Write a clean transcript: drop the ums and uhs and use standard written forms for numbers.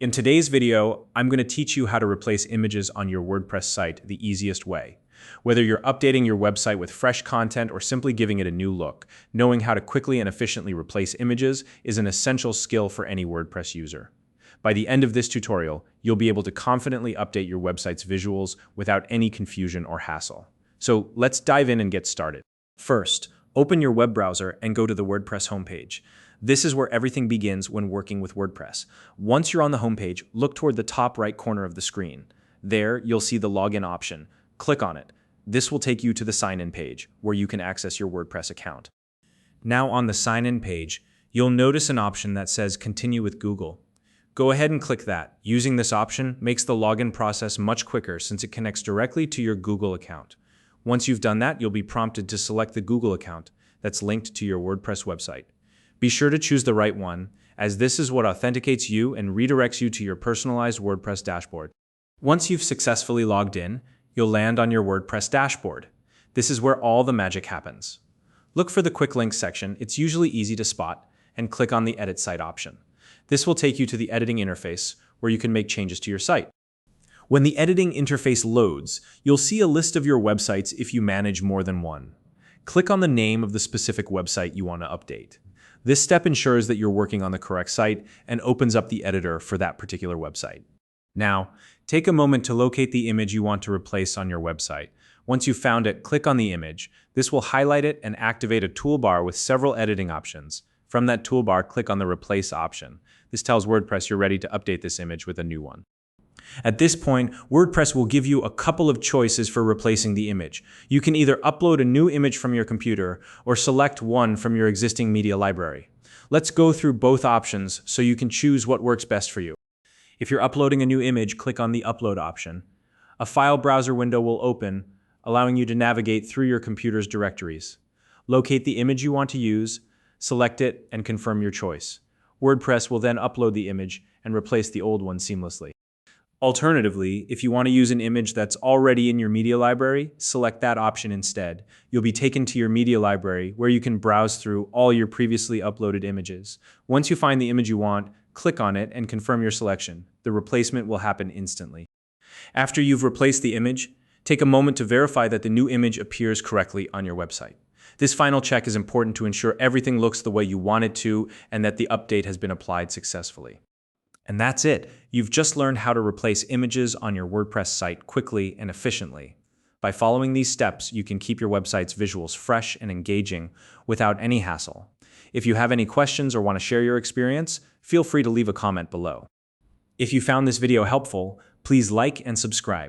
In today's video, I'm going to teach you how to replace images on your WordPress site the easiest way. Whether you're updating your website with fresh content or simply giving it a new look, knowing how to quickly and efficiently replace images is an essential skill for any WordPress user. By the end of this tutorial, you'll be able to confidently update your website's visuals without any confusion or hassle. So let's dive in and get started. First, open your web browser and go to the WordPress homepage. This is where everything begins when working with WordPress. Once you're on the homepage, look toward the top right corner of the screen. There, you'll see the login option. Click on it. This will take you to the sign-in page, where you can access your WordPress account. Now on the sign-in page, you'll notice an option that says Continue with Google. Go ahead and click that. Using this option makes the login process much quicker since it connects directly to your Google account. Once you've done that, you'll be prompted to select the Google account that's linked to your WordPress website. Be sure to choose the right one, as this is what authenticates you and redirects you to your personalized WordPress dashboard. Once you've successfully logged in, you'll land on your WordPress dashboard. This is where all the magic happens. Look for the Quick Links section. It's usually easy to spot, and click on the Edit Site option. This will take you to the editing interface, where you can make changes to your site. When the editing interface loads, you'll see a list of your websites if you manage more than one. Click on the name of the specific website you want to update. This step ensures that you're working on the correct site and opens up the editor for that particular website. Now, take a moment to locate the image you want to replace on your website. Once you've found it, click on the image. This will highlight it and activate a toolbar with several editing options. From that toolbar, click on the Replace option. This tells WordPress you're ready to update this image with a new one. At this point, WordPress will give you a couple of choices for replacing the image. You can either upload a new image from your computer or select one from your existing media library. Let's go through both options so you can choose what works best for you. If you're uploading a new image, click on the Upload option. A file browser window will open, allowing you to navigate through your computer's directories. Locate the image you want to use, select it, and confirm your choice. WordPress will then upload the image and replace the old one seamlessly. Alternatively, if you want to use an image that's already in your media library, select that option instead. You'll be taken to your media library where you can browse through all your previously uploaded images. Once you find the image you want, click on it and confirm your selection. The replacement will happen instantly. After you've replaced the image, take a moment to verify that the new image appears correctly on your website. This final check is important to ensure everything looks the way you want it to and that the update has been applied successfully. And that's it. You've just learned how to replace images on your WordPress site quickly and efficiently. By following these steps, you can keep your website's visuals fresh and engaging without any hassle. If you have any questions or want to share your experience, feel free to leave a comment below. If you found this video helpful, please like and subscribe.